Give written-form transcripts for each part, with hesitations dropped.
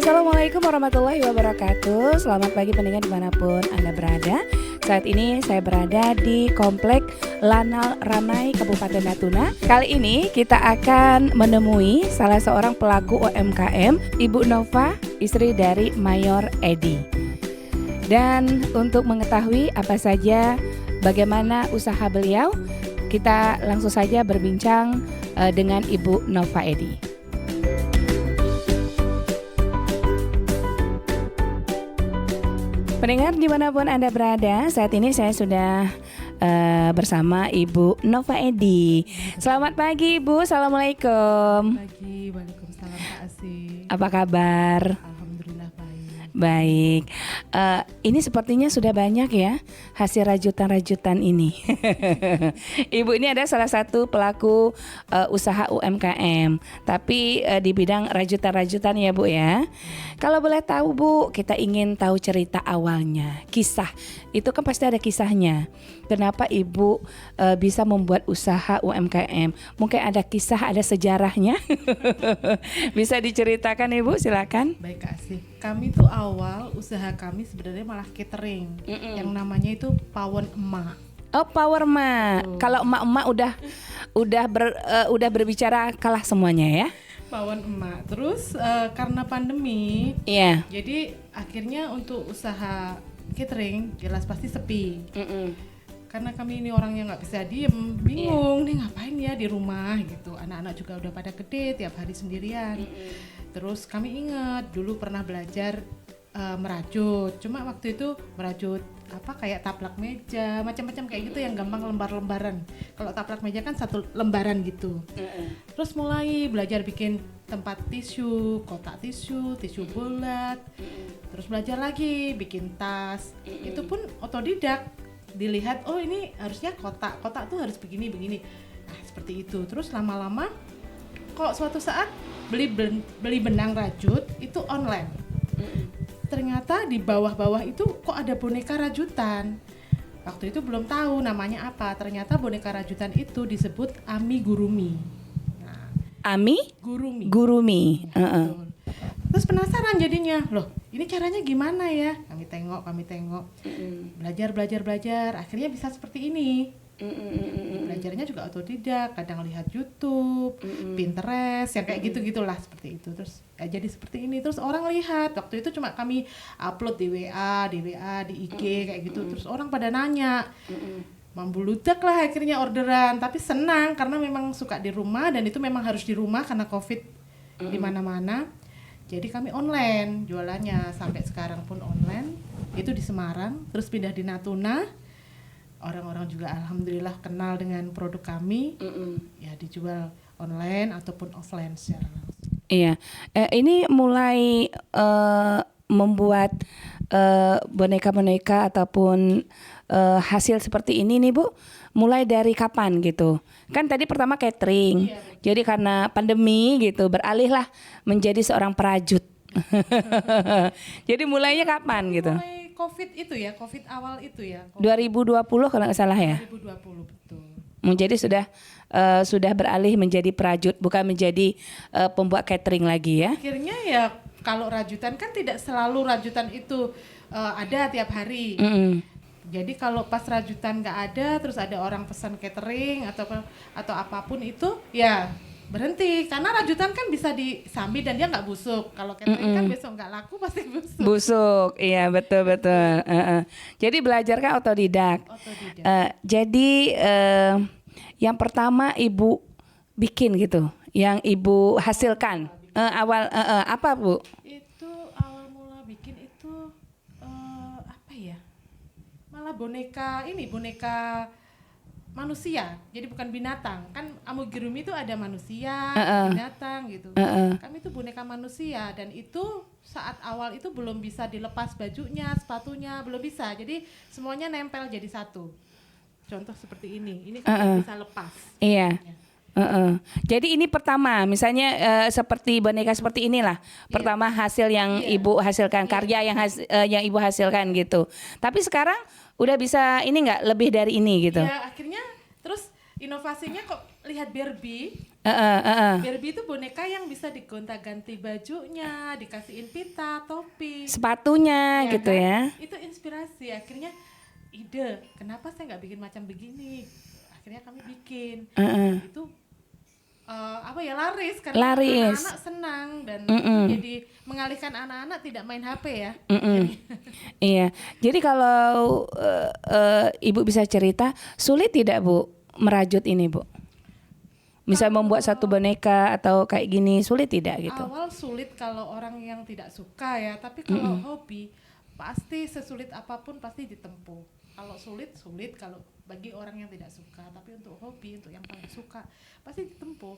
Assalamualaikum warahmatullahi wabarakatuh. Selamat pagi pendengar dimanapun Anda berada. Saat ini saya berada di Komplek Lanal Ranai Kabupaten Natuna. Kali ini kita akan menemui salah seorang pelaku UMKM, Ibu Nova, istri dari Mayor Edi. Dan untuk mengetahui apa saja bagaimana usaha beliau, kita langsung saja berbincang dengan Ibu Nova Edi. Pendengar dimanapun Anda berada, saat ini saya sudah bersama Ibu Nova Edi. Selamat pagi Ibu, Assalamualaikum. Selamat pagi, waalaikumsalam Pak Asih. Apa kabar? Alhamdulillah baik. Baik, ini sepertinya sudah banyak ya hasil rajutan-rajutan ini. Ibu ini ada salah satu pelaku usaha UMKM, tapi di bidang rajutan-rajutan ya Bu ya. Kalau boleh tahu Bu, kita ingin tahu cerita awalnya, kisah. Itu kan pasti ada kisahnya. Kenapa Ibu bisa membuat usaha UMKM? Mungkin ada kisah, ada sejarahnya. Bisa diceritakan Ibu, silakan. Baik Kak Asih. Kami tuh awal usaha kami sebenarnya malah catering. Yang namanya itu Pawon Emak. Oh, Power Ma. Kalau emak-emak udah berbicara kalah semuanya ya. Pawon Emak. Terus karena pandemi, Iya. jadi akhirnya untuk usaha catering jelas pasti sepi. Karena kami ini orang yang nggak bisa diem, bingung nih ngapain ya di rumah gitu. Anak-anak juga udah pada gede, tiap hari sendirian. Terus kami ingat dulu pernah belajar merajut. Cuma waktu itu merajut apa kayak taplak meja, macam-macam kayak gitu yang gampang lembar-lembaran. Kalau taplak meja kan satu lembaran gitu. Terus mulai belajar bikin tempat tisu, kotak tisu, tisu bulat. Terus belajar lagi bikin tas. Itu pun otodidak. Dilihat, oh ini harusnya kotak tuh harus begini. Nah seperti itu. Terus lama-lama kok suatu saat beli benang rajut itu online. Ternyata di bawah-bawah itu kok ada boneka rajutan. Waktu itu belum tahu namanya apa. Ternyata boneka rajutan itu disebut amigurumi. Nah, Ami? Gurumi. Gurumi. Betul. Terus penasaran jadinya, loh ini caranya gimana ya? Kami tengok. Belajar. Akhirnya bisa seperti ini. Belajarnya juga otodidak, kadang lihat YouTube, Pinterest, yang kayak gitu-gitulah seperti itu. Terus ya jadi seperti ini. Terus orang lihat, waktu itu cuma kami upload di WA, di IG kayak gitu. Terus orang pada nanya. Membludak lah akhirnya orderan, tapi senang karena memang suka di rumah dan itu memang harus di rumah karena Covid di mana-mana. Jadi kami online jualannya sampai sekarang pun online. Itu di Semarang, terus pindah di Natuna. Orang-orang juga alhamdulillah kenal dengan produk kami. Ya dijual online ataupun offline secara langsung. Iya. Ini mulai membuat boneka-boneka ataupun hasil seperti ini nih Bu, mulai dari kapan gitu? Kan tadi pertama catering, jadi karena pandemi gitu beralihlah menjadi seorang perajut. Jadi mulainya kapan gitu? Mulai Covid itu ya, Covid awal itu ya. 2020 kalau nggak salah ya? 2020 betul. Jadi sudah beralih menjadi perajut, bukan menjadi pembuat catering lagi ya? Akhirnya ya kalau rajutan kan tidak selalu rajutan itu ada tiap hari. Jadi kalau pas rajutan nggak ada, terus ada orang pesan catering atau apapun itu, ya berhenti. Karena rajutan kan bisa disambi dan dia nggak busuk. Kalau catering kan besok nggak laku pasti busuk. Busuk, iya betul. Jadi belajar kan otodidak. Jadi yang pertama Ibu bikin gitu, yang Ibu hasilkan awal apa Bu? Itu awal mula bikin itu apa ya? Malah boneka manusia, jadi bukan binatang. Kan amigurumi itu ada manusia, binatang gitu. Kami itu boneka manusia dan itu saat awal itu belum bisa dilepas bajunya, sepatunya, belum bisa. Jadi semuanya nempel jadi satu. Contoh seperti ini kan bisa lepas. Iya. Jadi ini pertama, misalnya seperti boneka seperti inilah, pertama hasil yang Ibu hasilkan, karya yang Ibu hasilkan gitu. Tapi sekarang udah bisa ini nggak lebih dari ini gitu? Ya akhirnya terus inovasinya kok lihat Barbie, Barbie itu boneka yang bisa digonta-ganti bajunya, dikasihin pita, topi, Sepatunya gitu kan? ya. Itu inspirasi. Akhirnya ide, kenapa saya nggak bikin macam begini? Akhirnya kami bikin. Itu laris karena Laris. anak-anak senang dan jadi mengalihkan anak-anak tidak main HP ya. Iya. Jadi kalau Ibu bisa cerita, sulit tidak Bu merajut ini Bu? Misal membuat satu boneka atau kayak gini, sulit tidak gitu? Awal sulit kalau orang yang tidak suka ya, tapi kalau hobi pasti sesulit apapun pasti ditempuh. Kalau sulit kalau bagi orang yang tidak suka, tapi untuk hobi, untuk yang paling suka pasti ditempuh.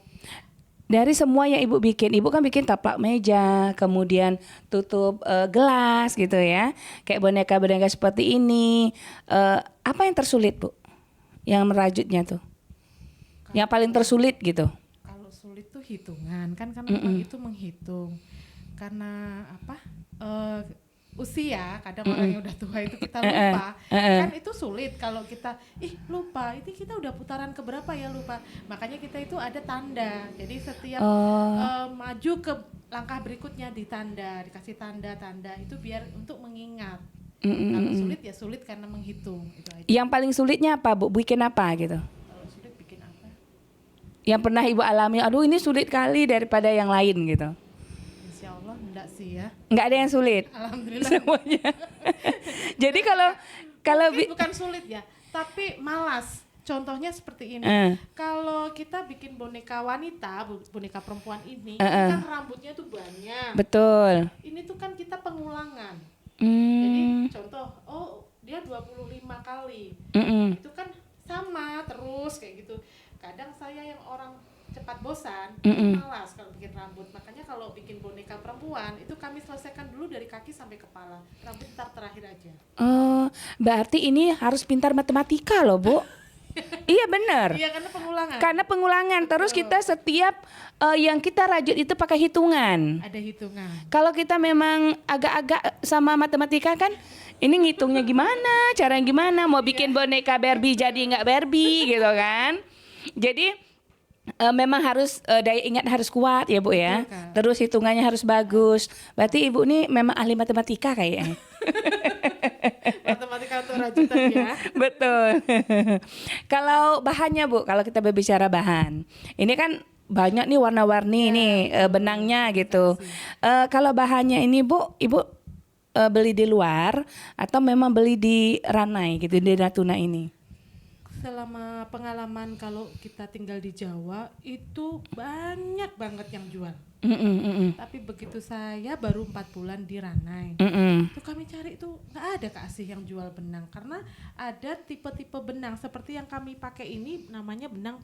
Dari semua yang Ibu bikin, Ibu kan bikin taplak meja, kemudian tutup gelas gitu ya, kayak boneka-boneka seperti ini. Apa yang tersulit Bu? Yang merajutnya tuh? Yang paling tersulit gitu? Kalau sulit tuh hitungan kan, karena memang itu menghitung. Karena apa? Usia, kadang orang yang udah tua itu kita lupa. Kan itu sulit kalau kita lupa, itu kita udah putaran keberapa ya lupa. Makanya kita itu ada tanda. Jadi setiap maju ke langkah berikutnya ditanda, dikasih tanda-tanda itu biar untuk mengingat. Kalau sulit ya sulit karena menghitung itu aja. Yang paling sulitnya apa Bu? Bikin apa gitu? Kalau sulit bikin apa? Yang pernah Ibu alami, aduh ini sulit kali daripada yang lain gitu. Insya Allah enggak sih ya. Nggak ada yang sulit? Alhamdulillah. Semuanya. Jadi kalau bukan sulit ya, tapi malas. Contohnya seperti ini. Kalau kita bikin boneka wanita, boneka perempuan ini kan rambutnya tuh banyak. Betul. Ini tuh kan kita pengulangan. Jadi contoh, dia 25 kali. Itu kan sama terus kayak gitu. Kadang saya yang orang cepat bosan, malas kalau bikin rambut. Makanya kalau bikin boneka perempuan itu kami selesaikan dulu dari kaki sampai kepala. Rambut ntar terakhir aja. Oh, berarti ini harus pintar matematika loh Bu. Iya benar. Iya, karena pengulangan. Karena pengulangan. Terus kita setiap yang kita rajut itu pakai hitungan. Ada hitungan. Kalau kita memang agak-agak sama matematika kan, ini ngitungnya gimana, cara gimana, mau bikin boneka Barbie jadi nggak Barbie gitu kan. Jadi memang harus daya ingat harus kuat ya Bu ya. Betul, Terus hitungannya harus bagus. Berarti Ibu ini memang ahli matematika kayaknya. Matematika untuk rajutan ya. Betul. Kalau bahannya Bu, kalau kita berbicara bahan, ini kan banyak nih warna-warni nih benangnya gitu. Kalau bahannya ini Bu, Ibu beli di luar atau memang beli di Ranai gitu, di Natuna ini? Selama pengalaman kalau kita tinggal di Jawa itu banyak banget yang jual. Tapi begitu saya baru 4 bulan di Ranai, itu kami cari itu nggak ada Kak Asih yang jual benang, karena ada tipe-tipe benang seperti yang kami pakai ini namanya benang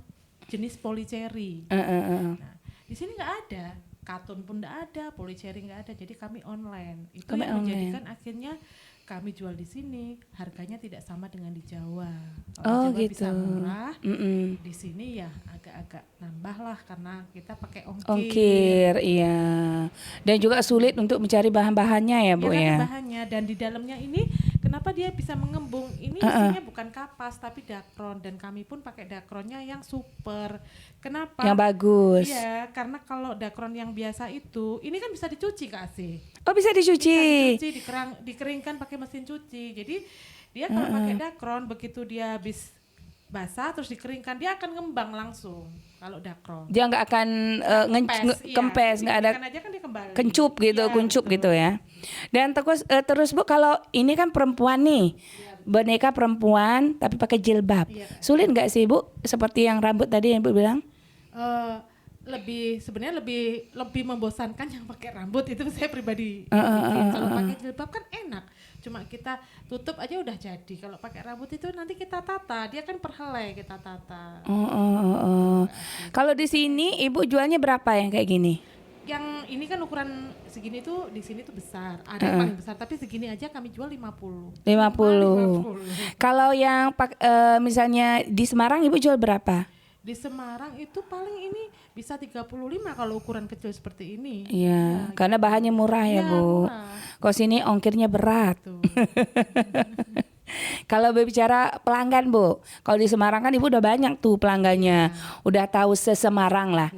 jenis polycherry. Nah, di sini nggak ada, katun pun nggak ada, polycherry nggak ada, jadi kami online. Itu Kami yang online. menjadikan akhirnya kami jual di sini harganya tidak sama dengan di Jawa. Oh, Kalau di Jawa gitu. bisa murah, di sini ya agak-agak nambah lah karena kita pakai ongkir. Ongkir, iya. Dan juga sulit untuk mencari bahan-bahannya ya Bu kan ya. bahannya, dan di dalamnya ini kenapa dia bisa mengembung? Ini isinya bukan kapas tapi dakron, dan kami pun pakai dakronnya yang super. Kenapa? Yang bagus. Iya, karena kalau dakron yang biasa itu, ini kan bisa dicuci Kak Asih. Oh bisa dicuci. Bisa dicuci, dikeringkan pakai mesin cuci. Jadi dia kalau pakai dakron, begitu dia habis basah terus dikeringkan, dia akan ngembang langsung. Kalau dakron Dia nggak akan kempes, nggak ada aja kan dia kembali. kencup gitu, Iya, kuncup betul. gitu ya. Dan terus Bu, kalau ini kan perempuan nih, boneka perempuan tapi pakai jilbab. Iya. Sulit nggak sih Bu? Seperti yang rambut tadi yang Bu bilang? Sebenarnya lebih membosankan yang pakai rambut, itu saya pribadi. Kalau pakai jilbab kan enak, cuma kita tutup aja udah jadi. Kalau pakai rambut itu nanti kita tata, dia kan perhelai kita tata. Kalau di sini Ibu jualnya berapa yang kayak gini? Yang ini kan ukuran segini tuh di sini tuh besar, ada yang paling besar, tapi segini aja kami jual 50. 50. Kalau yang misalnya di Semarang Ibu jual berapa? Di Semarang itu paling ini bisa 35 kalau ukuran kecil seperti ini. Iya, karena bahannya murah ya Iya, Bu. murah. Kok sini ongkirnya berat. Tuh. Kalau berbicara pelanggan Bu, kalau di Semarang kan Ibu udah banyak tuh pelanggannya, udah tahu se-Semarang lah,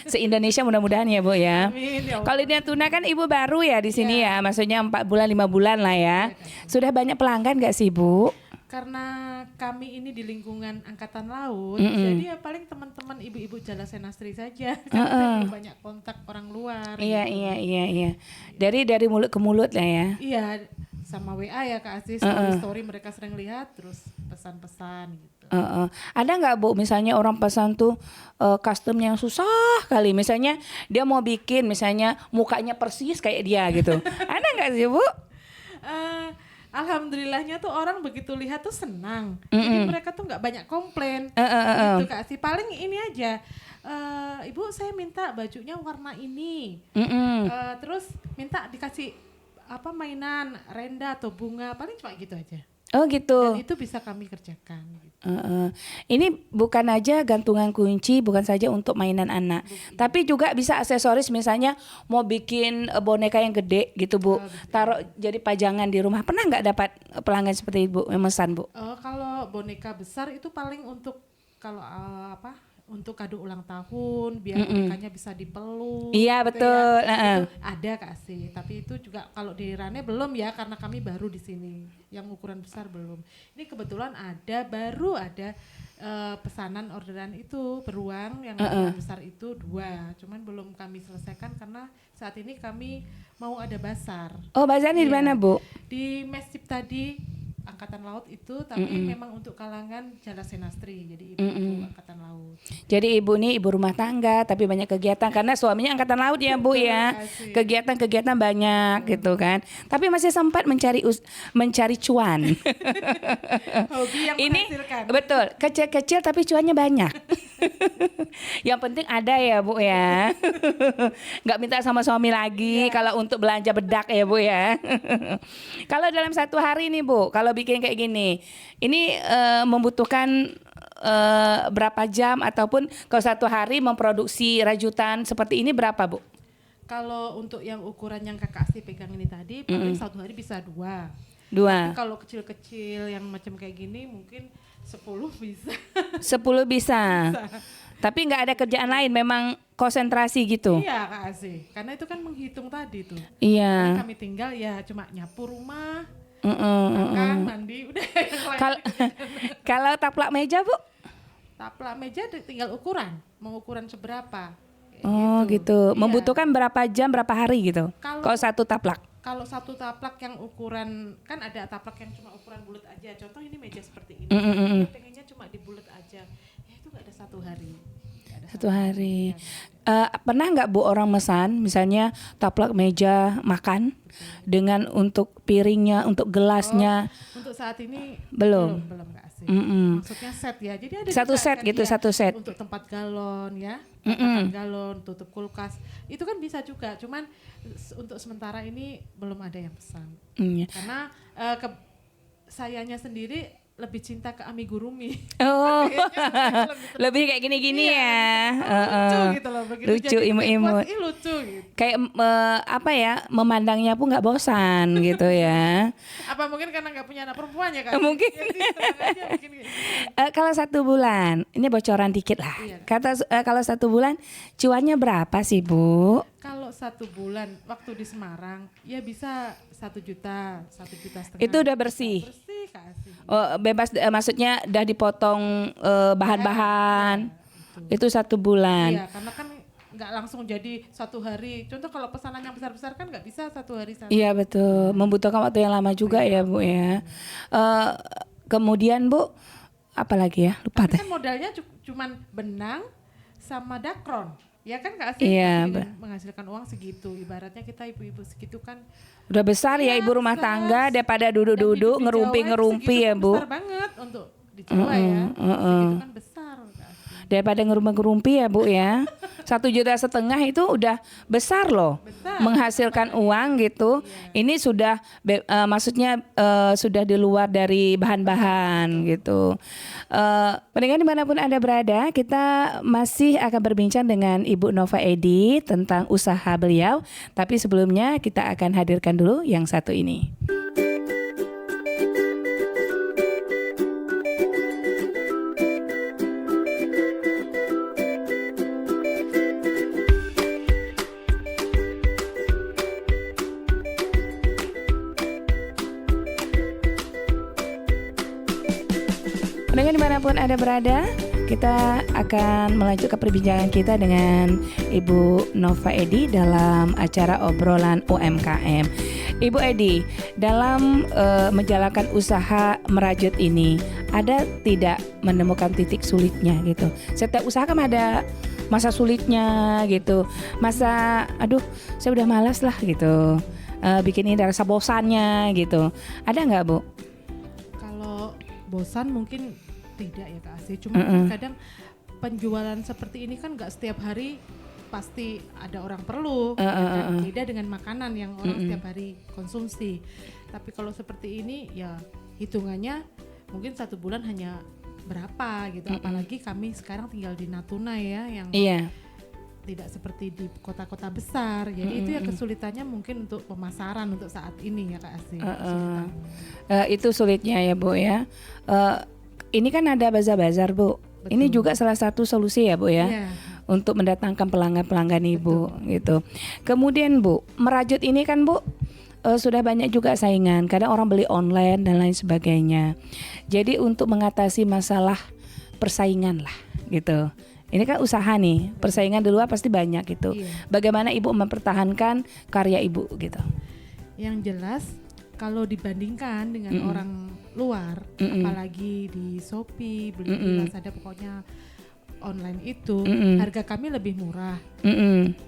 se-Indonesia mudah-mudahan ya Bu ya. Amin, ya Allah. Kalau di Natuna kan Ibu baru ya di sini ya, maksudnya 4 bulan 5 bulan lah ya. Sudah banyak pelanggan gak sih Bu? Karena kami ini di lingkungan angkatan laut, jadi ya paling teman-teman ibu-ibu Jala Senastri saja. Karena belum banyak kontak orang luar. Iya gitu. iya. Dari mulut ke mulut lah ya. Iya, sama WA ya Kak Aziz, story mereka sering lihat, terus pesan-pesan gitu. Ada nggak Bu, misalnya orang pesan tuh custom yang susah kali, misalnya dia mau bikin misalnya mukanya persis kayak dia gitu. Ada nggak sih Bu? Alhamdulillahnya tuh orang begitu lihat tuh senang. Jadi mereka tuh nggak banyak komplain. Gitu Kak Aziz. Paling ini aja. Ibu saya minta bajunya warna ini. Terus minta dikasih apa mainan renda atau bunga, paling cuma gitu aja. Oh gitu. Dan itu bisa kami kerjakan. Gitu. Ini bukan aja gantungan kunci, bukan saja untuk mainan anak, tapi juga bisa aksesoris, misalnya mau bikin boneka yang gede gitu Bu, taruh jadi pajangan di rumah. Pernah nggak dapat pelanggan seperti Ibu memesan Bu? Kalau boneka besar itu paling untuk kalau untuk kado ulang tahun, biar bonekanya bisa dipeluk. Iya gitu betul. ya. Itu ada Kak Asih, tapi itu juga kalau di Rane belum ya, karena kami baru di sini. Yang ukuran besar belum. Ini kebetulan baru ada pesanan orderan itu beruang yang ukuran besar itu 2. Cuman belum kami selesaikan karena saat ini kami mau ada basar. Oh, bazarnya di mana Bu? Di Mesjid tadi Angkatan Laut itu, tapi memang untuk kalangan Jala Senastri, jadi ibu Angkatan Laut. Jadi Ibu ini ibu rumah tangga tapi banyak kegiatan karena suaminya Angkatan Laut ya Bu ya. Kegiatan-kegiatan banyak gitu kan. Tapi masih sempat mencari cuan. Hobi yang Ini menghasilkan. betul, kecil-kecil tapi cuannya banyak. Yang penting ada ya Bu ya. Nggak minta sama suami lagi kalau untuk belanja bedak ya Bu ya. Kalau dalam satu hari nih Bu, kalau bikin kayak gini, ini membutuhkan berapa jam, ataupun kalau satu hari memproduksi rajutan seperti ini berapa Bu? Kalau untuk yang ukuran yang Kakak Asti pegang ini tadi, paling satu hari bisa 2. Dua. Tapi kalau kecil-kecil yang macam kayak gini mungkin 10 bisa. 10 bisa. Tapi nggak ada kerjaan lain, memang konsentrasi gitu. Iya Kak Asti, karena itu kan menghitung tadi tuh. Iya. Kami tinggal ya cuma nyapu rumah, makan, mandi, udah yang lain. Kalau taplak meja Bu? Taplak meja tinggal ukuran, mau ukuran seberapa. Kayak Oh gitu. Iya. Membutuhkan berapa jam, berapa hari gitu? Kalau satu taplak? Kalau satu taplak yang ukuran, kan ada taplak yang cuma ukuran bulat aja. Contoh ini meja seperti ini. Dia pengennya cuma dibulat aja. Ya itu nggak ada satu hari. Satu hari. Pernah nggak Bu orang mesan misalnya taplak meja makan dengan untuk piringnya, untuk gelasnya? Untuk saat ini Belum. belum Kak Asih. Maksudnya set ya. Jadi ada Satu juga set kan, gitu, ya, satu set. untuk tempat galon ya. Tempat galon, tutup kulkas. Itu kan bisa juga. Cuman untuk sementara ini belum ada yang pesan. Karena sayanya sendiri lebih cinta ke amigurumi. Oh, lebih kayak gini-gini ya. Lucu gitu loh. Begitu Lucu, jadi imut-imut. lucu gitu. Kayak apa ya, memandangnya pun nggak bosan gitu ya. Apa mungkin karena nggak punya anak perempuan ya Kak? Mungkin. Jadi senang aja bikin kayak gitu. Kalau 1 bulan, ini bocoran dikit lah. Iya. Kalau 1 bulan, cuannya berapa sih Bu? Kalau 1 bulan waktu di Semarang ya bisa 1 juta, 1,5 juta. Itu udah bersih. Bersih Kak Asih. Oh, bebas, maksudnya udah dipotong bahan-bahan. Itu 1 bulan. Iya, karena kan nggak langsung jadi 1 hari. Contoh kalau pesanan yang besar-besar kan nggak bisa 1 hari. Iya betul, membutuhkan waktu yang lama juga ya Bu ya. Kemudian Bu, apa lagi ya? Lupa Tapi deh. kan modalnya cuman benang sama dakron. Ya kan Kak Asih? Iya, Dengan menghasilkan uang segitu. Ibaratnya kita ibu-ibu segitu kan Udah besar ya ibu rumah tangga daripada duduk-duduk ngerumpi-ngerumpi ya Bu. besar banget untuk di Jawa ya. Segitu kan besar Kak Asih. Daripada ngerumpi-ngerumpi ya Bu ya. 1,5 juta itu udah besar loh. Menghasilkan uang gitu. Ini sudah maksudnya sudah di luar dari bahan-bahan gitu. Pendengar dimanapun Anda berada, kita masih akan berbincang dengan Ibu Nova Edi tentang usaha beliau. Tapi sebelumnya kita akan hadirkan dulu yang satu ini. Pendengar dimanapun Anda berada, kita akan melanjutkan perbincangan kita dengan Ibu Nova Edi dalam acara obrolan UMKM. Ibu Edi, dalam menjalankan usaha merajut ini, ada tidak menemukan titik sulitnya gitu? Setiap usaha kan ada masa sulitnya gitu, masa aduh saya udah malas lah gitu, bikin ini ada rasa bosannya gitu. Ada nggak Bu? Kalau bosan mungkin tidak ya Kak Asih, cuma kan kadang penjualan seperti ini kan nggak setiap hari pasti ada orang perlu, dan beda dengan makanan yang orang setiap hari konsumsi. Tapi kalau seperti ini ya hitungannya mungkin 1 bulan hanya berapa gitu, apalagi kami sekarang tinggal di Natuna ya, yang tidak seperti di kota-kota besar. Jadi itu ya kesulitannya mungkin untuk pemasaran untuk saat ini ya Kak Asih. Itu sulitnya ya Bu ya. Ini kan ada bazar-bazar Bu. Betul. Ini juga salah satu solusi ya Bu ya, untuk mendatangkan pelanggan-pelanggan Ibu gitu. Kemudian Bu, merajut ini kan Bu sudah banyak juga saingan. Kadang orang beli online dan lain sebagainya. Jadi untuk mengatasi masalah persaingan lah gitu. Ini kan usaha nih, persaingan di luar pasti banyak gitu. Bagaimana Ibu mempertahankan karya Ibu gitu? Yang jelas kalau dibandingkan dengan orang luar, apalagi di Shopee, beli di Lazada, pokoknya online itu, harga kami lebih murah.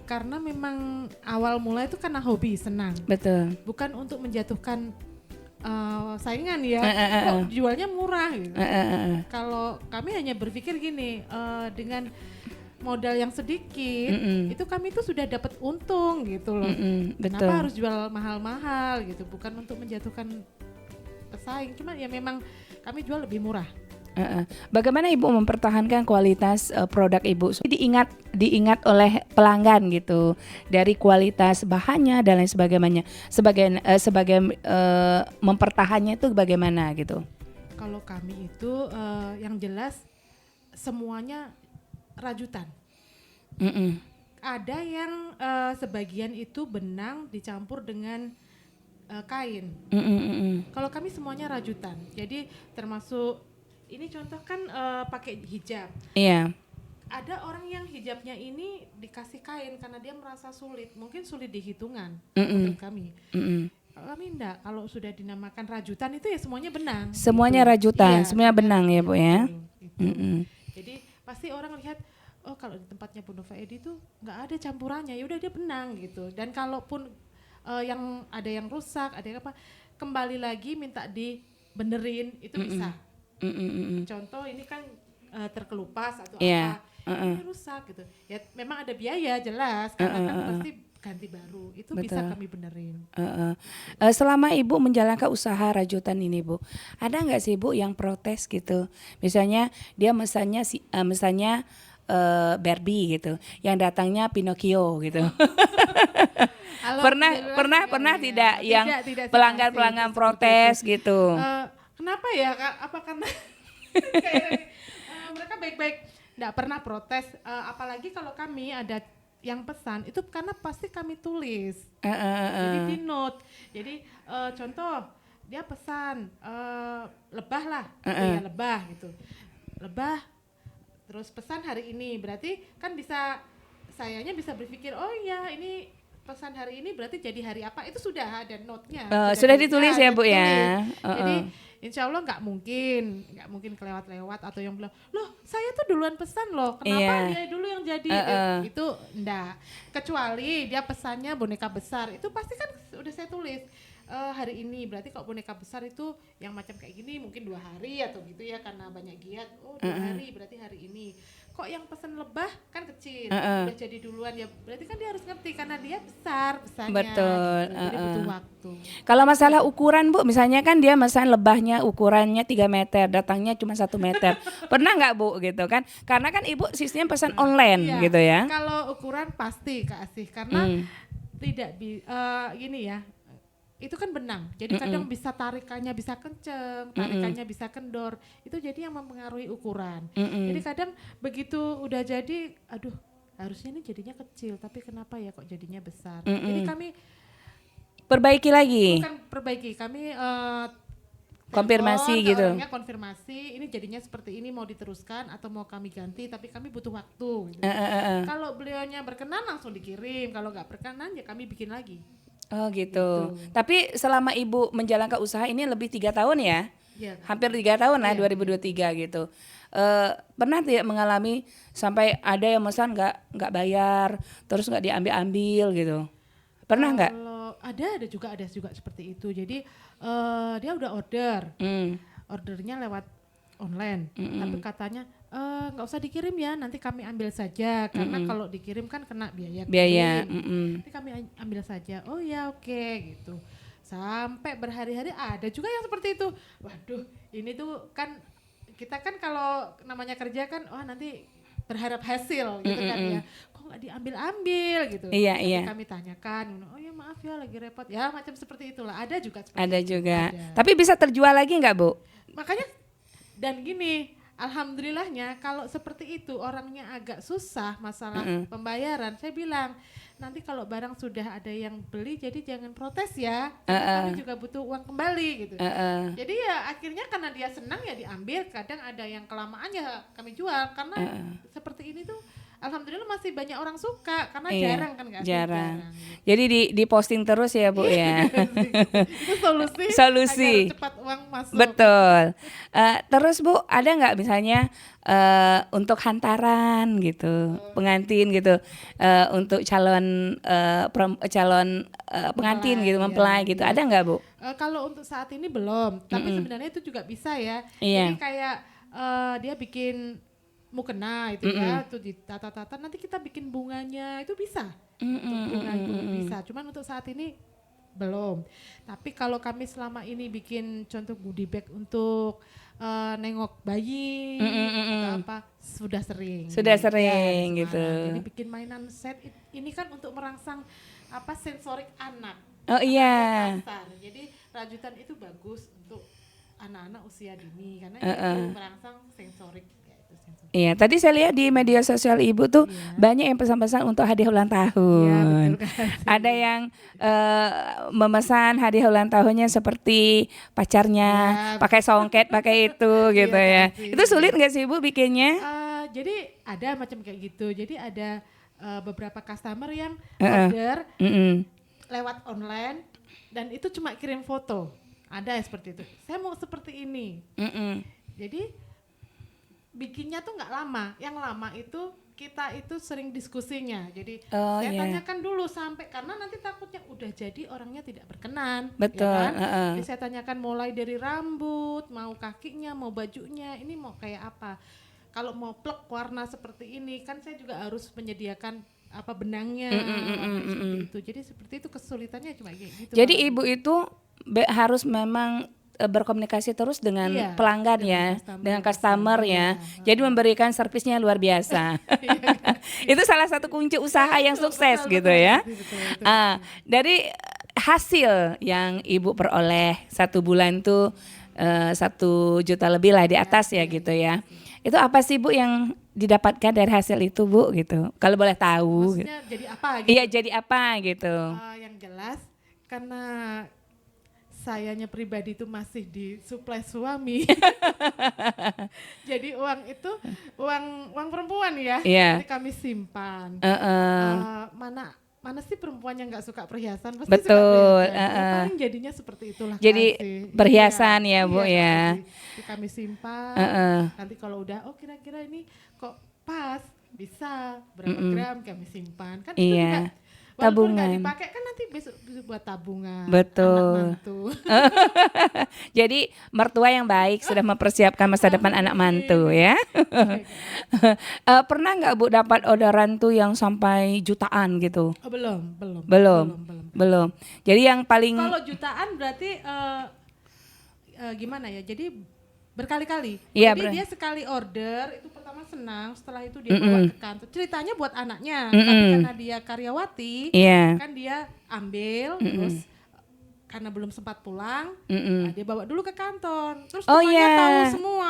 Karena memang awal mulai itu karena hobi, senang. Betul. Bukan untuk menjatuhkan saingan ya, kok jualnya murah gitu. Kalau kami hanya berpikir gini, dengan modal yang sedikit, itu kami tuh sudah dapat untung gitu loh. Betul. Kenapa harus jual mahal-mahal gitu? Bukan untuk menjatuhkan pesaing, cuma ya memang kami jual lebih murah. Bagaimana Ibu mempertahankan kualitas produk Ibu? Diingat oleh pelanggan gitu, dari kualitas bahannya dan lain sebagainya. Sebagai mempertahankannya itu bagaimana gitu? Kalau kami itu yang jelas semuanya rajutan. Ada yang sebagian itu benang dicampur dengan kain. Kalau kami semuanya rajutan. Jadi termasuk ini contoh kan pakai hijab. Iya. Ada orang yang hijabnya ini dikasih kain karena dia merasa sulit. Mungkin sulit dihitungan menurut kami. Kami enggak. Kalau sudah dinamakan rajutan itu ya semuanya benang. Semuanya gitu. rajutan, Iya, semuanya benang ya Bu ya. Jadi pasti orang lihat, oh kalau di tempatnya Bu Nova Edi tuh nggak ada campurannya. Ya udah dia benang gitu. Dan kalaupun yang ada yang rusak, ada yang apa, kembali lagi minta dibenerin itu bisa. Contoh ini kan terkelupas atau apa, ini rusak gitu. Ya memang ada biaya jelas, karena kan pasti ganti baru. Itu Betul. bisa kami benerin. Selama Ibu menjalankan usaha rajutan ini Bu, ada nggak sih Bu yang protes gitu? Misalnya dia misalnya Barbie gitu, yang datangnya Pinocchio gitu. pernah tidak yang pelanggan protes gitu? Kenapa ya Kak? Apa karena mereka baik-baik, nggak pernah protes. Apalagi kalau kami ada yang pesan itu karena pasti kami tulis. Jadi di note. Jadi contoh dia pesan lebah lah, ya lebah gitu. Lebah. Terus pesan hari ini, berarti kan sayanya bisa berpikir, oh iya ini pesan hari ini berarti jadi hari apa, itu sudah ada note-nya. Sudah ditulis ya Bu ya. Jadi insya Allah nggak mungkin kelewat-lewat atau yang bilang, loh saya tuh duluan pesan loh, kenapa dia dulu yang jadi, itu enggak. Kecuali dia pesannya boneka besar, itu pasti kan udah saya tulis. Hari ini berarti kalau boneka besar itu yang macam kayak gini mungkin 2 hari atau gitu ya, karena banyak giat. Oh 2 hari berarti hari ini. Kok yang pesan lebah kan kecil, udah jadi duluan ya, berarti kan dia harus ngerti karena dia besar pesannya. Betul. Gitu. Jadi butuh waktu. Kalau masalah ukuran Bu, misalnya kan dia pesan lebahnya ukurannya 3 meter, datangnya cuma 1 meter. Pernah nggak Bu gitu kan? Karena kan Ibu sistemnya pesan online gitu ya. Kalau ukuran pasti Kak Asih, karena tidak gini ya. Itu kan benang, jadi kadang bisa tarikannya bisa kenceng, tarikannya bisa kendor, itu jadi yang mempengaruhi ukuran. Jadi kadang begitu udah jadi, aduh harusnya ini jadinya kecil, tapi kenapa ya kok jadinya besar. Jadi kami perbaiki lagi. Bukan perbaiki, kami konfirmasi telepon ke gitu. orangnya, konfirmasi ini jadinya seperti ini, mau diteruskan atau mau kami ganti, tapi kami butuh waktu gitu. Kalau beliaunya berkenan langsung dikirim, kalau nggak berkenan ya kami bikin lagi. Oh gitu. Tapi selama Ibu menjalankan usaha ini lebih 3 tahun ya? Iya. Hampir 3 tahun lah, Iya, 2023 gitu. Pernah tidak mengalami sampai ada yang pesan nggak bayar, terus nggak diambil gitu? Pernah nggak? Kalau ada juga seperti itu. Jadi dia udah ordernya lewat online, tapi katanya nggak usah dikirim ya, nanti kami ambil saja karena kalau dikirim kan kena biaya. Nanti kami ambil saja. Oh ya oke gitu. Sampai berhari-hari ada juga yang seperti itu. Waduh, ini tuh kan kita kan kalau namanya kerja kan, nanti berharap hasil gitu kan ya. Kok nggak diambil-ambil gitu. Iya. Kami tanyakan, oh ya maaf ya lagi repot. Ya macam seperti itulah. Ada juga seperti Ada itu. juga. Ada. Tapi bisa terjual lagi nggak, Bu? Makanya dan gini, alhamdulillahnya kalau seperti itu orangnya agak susah masalah pembayaran, saya bilang nanti kalau barang sudah ada yang beli jadi jangan protes ya, kami juga butuh uang kembali gitu. Jadi ya akhirnya karena dia senang ya diambil, kadang ada yang kelamaan ya kami jual karena seperti ini tuh alhamdulillah masih banyak orang suka karena jarang kan nggak jarang. Gitu. Jadi di posting terus ya Bu ya. Itu solusi agar cepat uang masuk. Betul. Terus Bu ada nggak misalnya untuk hantaran gitu, pengantin gitu, untuk calon pengantin gitu, mempelai gitu, ada nggak Bu? Kalau untuk saat ini belum, tapi sebenarnya itu juga bisa ya. Iya. Jadi kayak dia bikin mukena itu ya, tuh ditata-tata, nanti kita bikin bunganya itu bisa. Bunga bisa. Cuman untuk saat ini belum. Tapi kalau kami selama ini bikin contoh goodie bag untuk nengok bayi atau apa sudah sering. Sudah sering ya, gitu. Jadi bikin mainan set ini kan untuk merangsang sensorik anak. Oh iya. Kasar. Jadi rajutan itu bagus untuk anak-anak usia dini karena itu merangsang sensorik. Iya, tadi saya lihat di media sosial Ibu tuh banyak yang pesan-pesan untuk hadiah ulang tahun. Iya, betul kan. Ada yang memesan hadiah ulang tahunnya seperti pacarnya, pakai songket, pakai itu gitu ya. Kasih. Itu sulit nggak sih Ibu bikinnya? Jadi ada macam kayak gitu. Jadi ada beberapa customer yang order lewat online dan itu cuma kirim foto. Ada yang seperti itu. Saya mau seperti ini. Jadi bikinnya tuh nggak lama, yang lama itu kita itu sering diskusinya. Jadi saya tanyakan dulu sampai karena nanti takutnya udah jadi orangnya tidak berkenan. Betul. Ya kan? Jadi saya tanyakan mulai dari rambut, mau kakinya, mau bajunya, ini mau kayak apa. Kalau mau plek warna seperti ini kan saya juga harus menyediakan benangnya. Seperti itu. Jadi seperti itu kesulitannya cuma gitu. Jadi Ibu itu harus memang berkomunikasi terus dengan pelanggan ya, dengan customer ya. Jadi memberikan servisnya luar biasa. Itu salah satu kunci usaha yang sukses gitu ya. Dari hasil yang Ibu peroleh 1 bulan tuh 1 juta lebih lah di atas ya gitu ya. Itu apa sih Bu yang didapatkan dari hasil itu Bu gitu? Kalau boleh tahu. Maksudnya jadi apa gitu? Iya jadi apa gitu? Yang jelas karena sayanya pribadi itu masih disuplai suami. Jadi uang itu uang perempuan ya. Jadi kami simpan. Mana sih perempuan yang nggak suka perhiasan? Pasti betul. Suka perhiasan. Paling jadinya seperti itulah. Jadi perhiasan ya Bu ya. Jadi kami simpan. Nanti kalau udah kira-kira ini kok pas bisa berapa gram kami simpan kan itu juga. Walaupun nggak dipakai kan nanti besok buat tabungan. Betul. Anak mantu. Jadi mertua yang baik sudah mempersiapkan masa depan anak mantu ya. Pernah nggak Bu dapat orderan tuh yang sampai jutaan gitu? Belum. Jadi yang paling kalau jutaan berarti gimana ya? Jadi berkali-kali. Iya, jadi dia sekali order itu pertama senang, setelah itu dia bawa ke kantor. Ceritanya buat anaknya, tapi karena dia karyawati, kan dia ambil terus karena belum sempat pulang, dia bawa dulu ke kantor. Terus temannya tahu semua.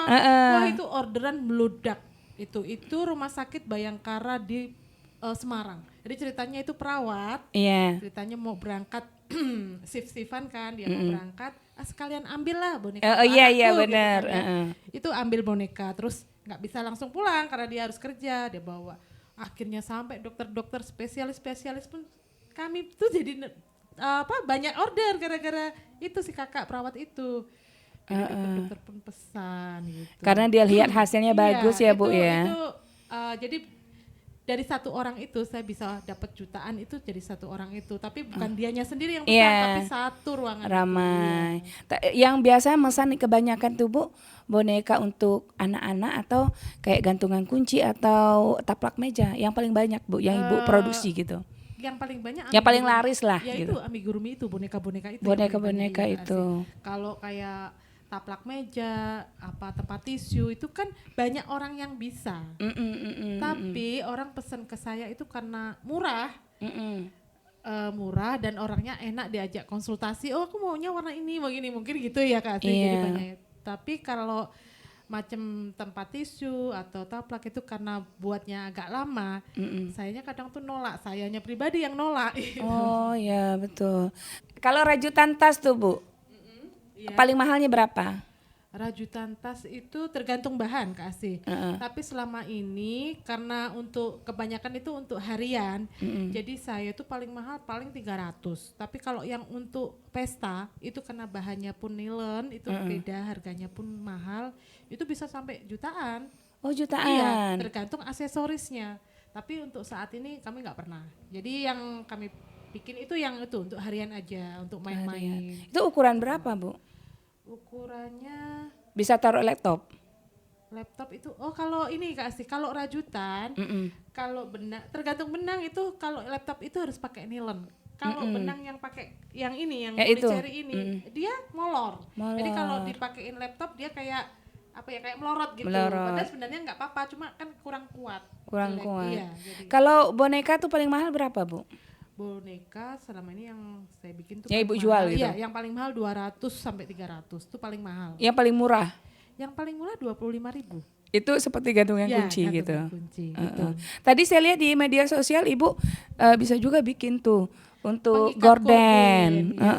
Wah itu orderan meludak. Itu rumah sakit Bayangkara di Semarang. Jadi ceritanya itu perawat. Ceritanya mau berangkat shift-shiftan kan, dia mau berangkat. sekalian ambillah boneka Iya anakku," benar. gitu kan ya. Itu ambil boneka, terus nggak bisa langsung pulang karena dia harus kerja, dia bawa. Akhirnya sampai dokter-dokter spesialis pun kami tuh jadi banyak order gara-gara itu si kakak perawat itu. Jadi dokter-dokter pun pesan gitu. Karena dia lihat hasilnya bagus ya Bu ya. Itu jadi dari satu orang itu saya bisa dapat jutaan itu jadi satu orang itu, tapi bukan dianya sendiri yang pesan, Iya. tapi satu ruangan itu. Ramai. Yang biasa mesan kebanyakan tuh Bu, boneka untuk anak-anak atau kayak gantungan kunci atau taplak meja. Yang paling banyak Bu, yang Ibu produksi gitu. Yang paling banyak Yang paling amigurumi. laris lah Ya gitu. itu amigurumi itu boneka-boneka itu. Boneka-boneka yang paling banyak, itu. iya, kalau kayak taplak meja, apa tempat tisu itu kan banyak orang yang bisa. Tapi orang pesen ke saya itu karena murah. Murah dan orangnya enak diajak konsultasi. Oh, aku maunya warna ini, begini mungkin gitu ya Kak Asri. Jadi Iya. banyak. Tapi kalau macam tempat tisu atau taplak itu karena buatnya agak lama, sayanya kadang tuh nolak, sayanya pribadi yang nolak. Oh ya betul. Kalau rajutan tas tuh Bu, Iya. paling mahalnya berapa? Rajutan tas itu tergantung bahan Kak Asih. Tapi selama ini karena untuk kebanyakan itu untuk harian, jadi saya itu paling mahal paling 300. Tapi kalau yang untuk pesta itu karena bahannya pun nilon itu beda, harganya pun mahal, itu bisa sampai jutaan. Oh Iya, jutaan. tergantung aksesorisnya. Tapi untuk saat ini kami nggak pernah. Jadi yang kami bikin itu yang itu untuk harian aja, untuk main-main. Itu ukuran berapa Bu? Ukurannya Bisa taruh laptop? laptop itu, kalau ini Kak Asti, kalau rajutan, kalau benang, tergantung benang itu, kalau laptop itu harus pakai nilon. Kalau benang yang pakai yang ini, yang Ya, itu. polycherry ini, dia molor. Jadi kalau dipakein laptop dia kayak apa ya, kayak melorot gitu. Melorot. Padahal sebenarnya nggak apa-apa, cuma kan kurang kuat. Kurang Jelek. kuat. Iya, jadi Kalau boneka tuh paling mahal berapa Bu? boneka selama ini yang saya bikin tuh Yang paling Ibu jual mahal. gitu? Iya, yang paling mahal 200 sampai 300 itu paling mahal. Yang paling murah? Yang paling murah 25.000. Itu seperti gantungan Ya, kunci gantungan gitu. kunci, gitu. Tadi saya lihat di media sosial Ibu bisa juga bikin tuh untuk Pengikat gorden. ya,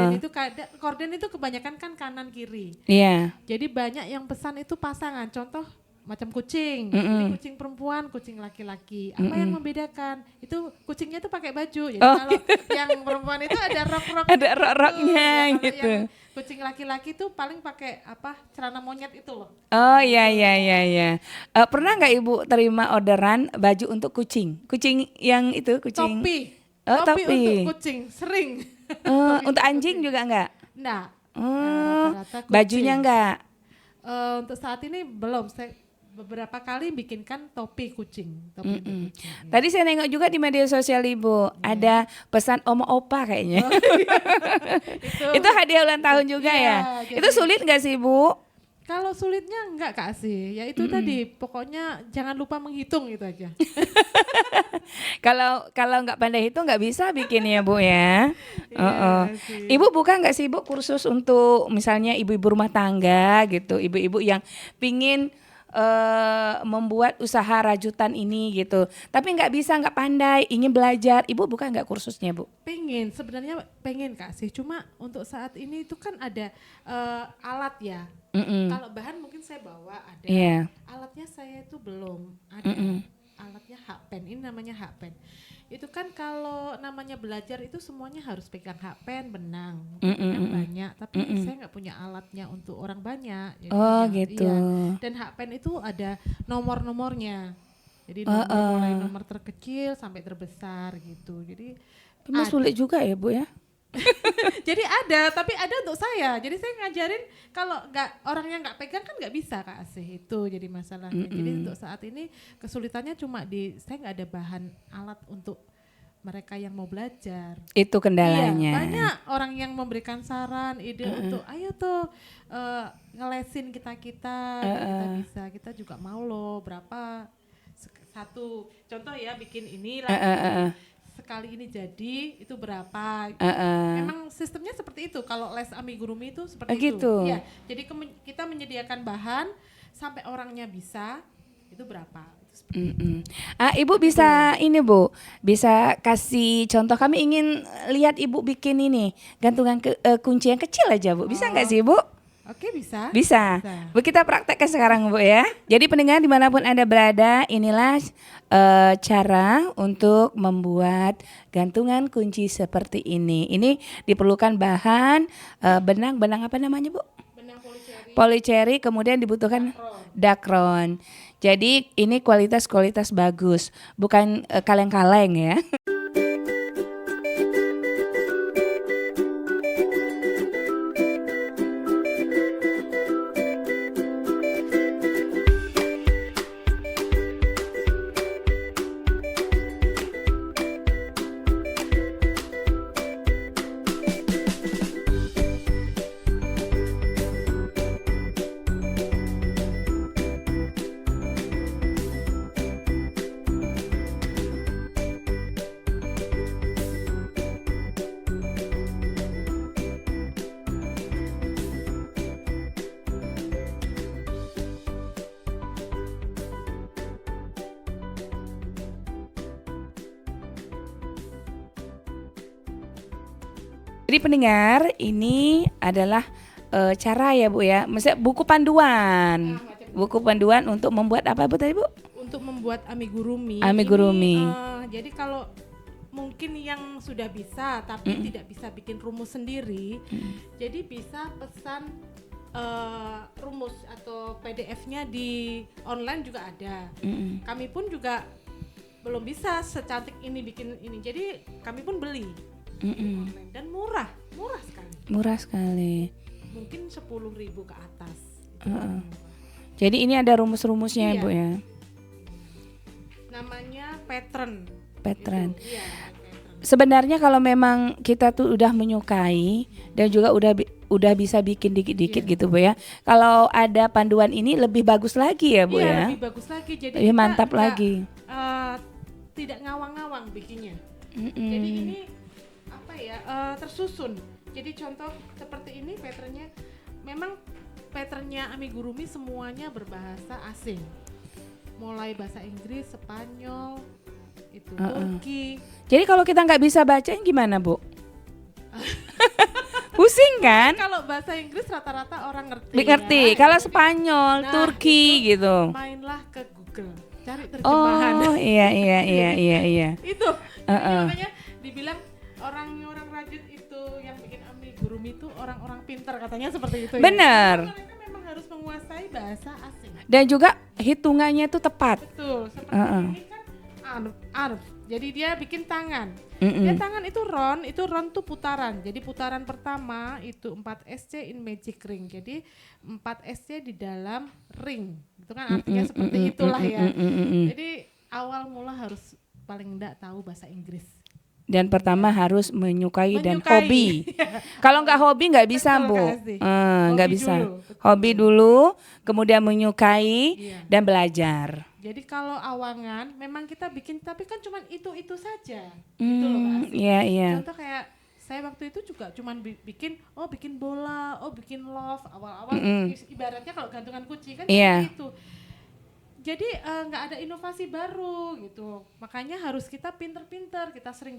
pengikat gorden itu kebanyakan kan kanan kiri. Iya. Jadi banyak yang pesan itu pasangan. Contoh macam kucing. Ini kucing perempuan, kucing laki-laki. Apa yang membedakan? Itu kucingnya tuh pakai baju. Jadi kalau yang perempuan itu ada rok-rok. Ada rok-roknya Ya, kalau gitu. yang kucing laki-laki tuh paling pakai apa? Celana monyet itu loh. Oh iya. Pernah nggak Ibu terima orderan baju untuk kucing? Kucing yang itu kucing. Topi. Oh, Topi topi. untuk kucing, sering. Untuk anjing juga enggak? Nah, rata-rata kucing. Bajunya enggak. Untuk saat ini belum. Saya beberapa kali bikinkan topi kucing. Topi untuk kucing. Tadi saya nengok juga di media sosial Ibu, ada pesan Oma Opa kayaknya. Itu hadiah ulang tahun juga Iya, ya? Itu sulit nggak sih Bu? Kalau sulitnya enggak Kak sih, ya itu tadi pokoknya jangan lupa menghitung itu aja. Kalau nggak pandai hitung nggak bisa bikin ya Bu ya. sih. Ibu buka nggak sih Bu kursus untuk misalnya ibu-ibu rumah tangga gitu, ibu-ibu yang pingin membuat usaha rajutan ini gitu, tapi nggak bisa, nggak pandai, ingin belajar, Ibu buka nggak kursusnya Bu? Sebenarnya pengen Kak sih, cuma untuk saat ini itu kan ada alat ya. Kalau bahan mungkin saya bawa ada, Iya. alatnya saya itu belum ada. Alatnya hakpen, ini namanya hakpen. Itu kan kalau namanya belajar itu semuanya harus pegang hakpen, benang, yang banyak. Tapi saya nggak punya alatnya untuk orang banyak. Oh ya, gitu. iya. Dan hakpen itu ada nomor-nomornya. Jadi mulai nomor terkecil sampai terbesar gitu. Jadi Cuma sulit juga ya Bu ya? jadi ada, tapi ada untuk saya. Jadi saya ngajarin kalau orang yang nggak pegang kan nggak bisa Kak Asih, itu jadi masalahnya. Jadi untuk saat ini kesulitannya cuma saya nggak ada bahan alat untuk mereka yang mau belajar. Itu kendalanya. Iya, banyak orang yang memberikan saran, ide untuk ayo tuh ngelesin kita bisa, kita juga mau loh berapa satu contoh ya bikin ini lah. Sekali ini jadi itu berapa? Memang sistemnya seperti itu. Kalau les amigurumi itu seperti itu. Gitu. Ya, jadi kita menyediakan bahan sampai orangnya bisa, itu berapa. Ibu bisa ini Bu, bisa kasih contoh, kami ingin lihat Ibu bikin ini gantungan kunci yang kecil aja Bu, bisa nggak sih Bu? Oke, bisa. Bisa. Bu, kita praktekkan sekarang Bu ya. Jadi pendengar dimanapun Anda berada, inilah cara untuk membuat gantungan kunci seperti ini. Ini diperlukan bahan benang apa namanya Bu? Benang polyceri. Polyceri, kemudian dibutuhkan dakron. Jadi ini kualitas bagus, bukan kaleng-kaleng ya. Jadi pendengar, ini adalah cara ya Bu ya, maksudnya buku panduan. Buku panduan untuk membuat apa Bu tadi Bu? Untuk membuat amigurumi. Amigurumi. Jadi kalau mungkin yang sudah bisa tapi tidak bisa bikin rumus sendiri, jadi bisa pesan rumus atau PDF-nya di online juga ada. Kami pun juga belum bisa secantik ini bikin ini, jadi kami pun beli online dan murah sekali. Murah sekali. Mungkin 10.000 ke atas. Jadi ini ada rumus-rumusnya Iya. Bu ya. Namanya pattern. Pattern. Iya, pattern. Sebenarnya kalau memang kita tuh udah menyukai dan juga udah bisa bikin dikit-dikit gitu Bu ya. Kalau ada panduan ini lebih bagus lagi ya Bu Iya, ya. lebih bagus lagi. Jadi Lebih kita mantap nggak, lagi. Tidak ngawang-ngawang bikinnya. Jadi ini apa ya, tersusun. Jadi contoh seperti ini patternnya, memang patternnya amigurumi semuanya berbahasa asing. Mulai bahasa Inggris, Spanyol, itu Turki. Jadi kalau kita nggak bisa baca gimana Bu? Pusing kan? Kalau bahasa Inggris rata-rata orang ngerti. Ngerti. Ya. Kalau Jadi, Spanyol, nah, Turki itu gitu. mainlah ke Google, cari terjemahan. Oh iya. Itu jadi makanya dibilang orang-orang rajut itu yang bikin amigurumi itu orang-orang pintar, katanya seperti itu. Bener. Ya. Mereka memang harus menguasai bahasa asing. Dan juga hitungannya tuh tepat. Betul. Seperti ini kan arf. Jadi dia bikin tangan. Dia tangan itu ron tuh putaran. Jadi putaran pertama itu 4 SC in magic ring. Jadi 4 SC di dalam ring. Itu kan artinya seperti itulah ya. Jadi awal mula harus paling enggak tahu bahasa Inggris. Dan pertama harus menyukai dan hobi. Kalau nggak hobi nggak bisa Betul, Bu, Kak Asti. nggak Hobi bisa. dulu, betul. Hobi dulu, kemudian menyukai dan belajar. Jadi kalau awangan memang kita bikin, tapi kan cuman itu saja. Gitu loh Kak Asti. Iya. Contoh kayak saya waktu itu juga cuman bikin bola, bikin love awal-awal. Ibaratnya kalau gantungan kunci kan seperti itu. Jadi nggak ada inovasi baru gitu. Makanya harus kita pinter-pinter. Kita sering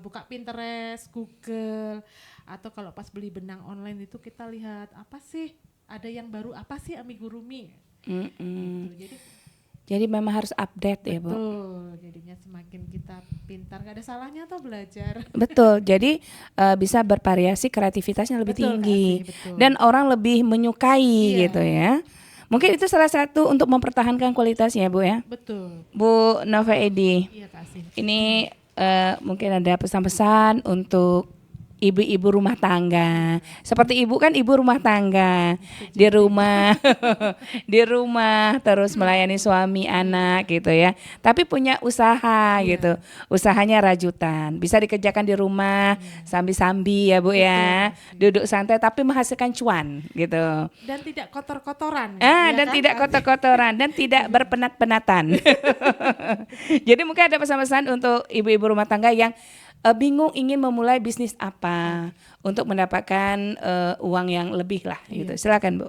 buka Pinterest, Google, atau kalau pas beli benang online itu kita lihat apa sih, ada yang baru apa sih amigurumi. Gitu. Jadi memang harus update ya Bu. betul. Jadinya semakin kita pintar, nggak ada salahnya tuh belajar. Betul. Jadi bisa bervariasi, kreativitasnya lebih Betul, tinggi. Kak Asti, betul. Dan orang lebih menyukai Iya. gitu ya. Mungkin itu salah satu untuk mempertahankan kualitasnya Bu ya. Betul. Bu Nova Edi. Iya Kak Asti. Ini mungkin ada pesan-pesan untuk ibu-ibu rumah tangga. Seperti ibu kan ibu rumah tangga, di rumah di rumah terus melayani suami anak gitu ya. Tapi punya usaha gitu. Usahanya rajutan. Bisa dikerjakan di rumah sambi-sambi ya Bu ya. Duduk santai tapi menghasilkan cuan gitu. Dan tidak kotor-kotoran. ya Dan kan, tidak Kak Asti? kotor-kotoran dan tidak berpenat-penatan. Jadi mungkin ada pesan-pesan untuk ibu-ibu rumah tangga yang bingung ingin memulai bisnis apa untuk mendapatkan uang yang lebih lah gitu. Silakan Bu.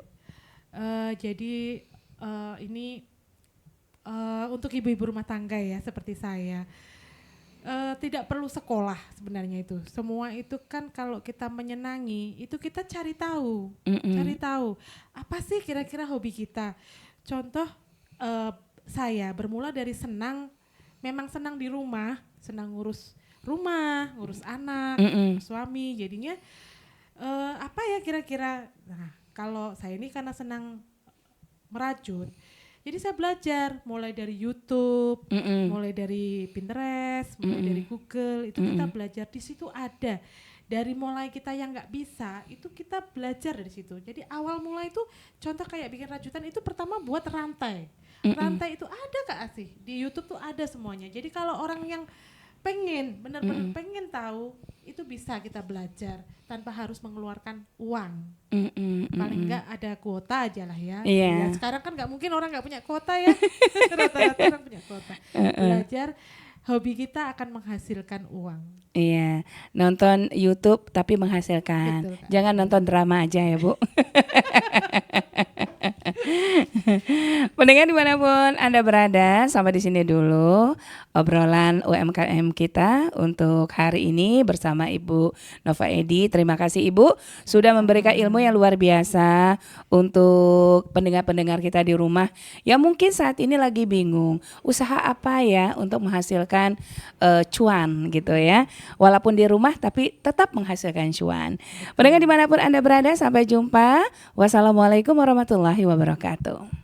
Jadi ini untuk ibu-ibu rumah tangga ya seperti saya, tidak perlu sekolah sebenarnya itu. Semua itu kan kalau kita menyenangi itu kita cari tahu, cari tahu apa sih kira-kira hobi kita. Contoh saya bermula dari memang senang di rumah, senang ngurus rumah, ngurus anak, suami. Jadinya apa ya kira-kira. Nah, kalau saya ini karena senang merajut, jadi saya belajar mulai dari YouTube, mulai dari Pinterest, mulai dari Google, itu kita belajar di situ ada. Dari mulai kita yang nggak bisa, itu kita belajar dari situ. Jadi awal mulai itu contoh kayak bikin rajutan itu pertama buat rantai. Rantai itu ada Kak Asih, di YouTube tuh ada semuanya. Jadi kalau orang yang pengen, benar-benar pengen tahu, itu bisa kita belajar tanpa harus mengeluarkan uang. Paling enggak ada kuota aja lah ya. Ya sekarang kan nggak mungkin orang nggak punya kuota ya. Rata-rata orang punya kuota. Belajar, hobi kita akan menghasilkan uang. Iya, nonton YouTube tapi menghasilkan. Betul, Kak. Jangan nonton drama aja ya Bu. Pendengar dimanapun Anda berada, sampai di sini dulu obrolan UMKM kita untuk hari ini bersama Ibu Nova Edi. Terima kasih Ibu sudah memberikan ilmu yang luar biasa untuk pendengar-pendengar kita di rumah yang mungkin saat ini lagi bingung usaha apa ya untuk menghasilkan cuan gitu ya. Walaupun di rumah tapi tetap menghasilkan cuan. Pendengar dimanapun Anda berada, sampai jumpa. Wassalamualaikum warahmatullahi wabarakatuh.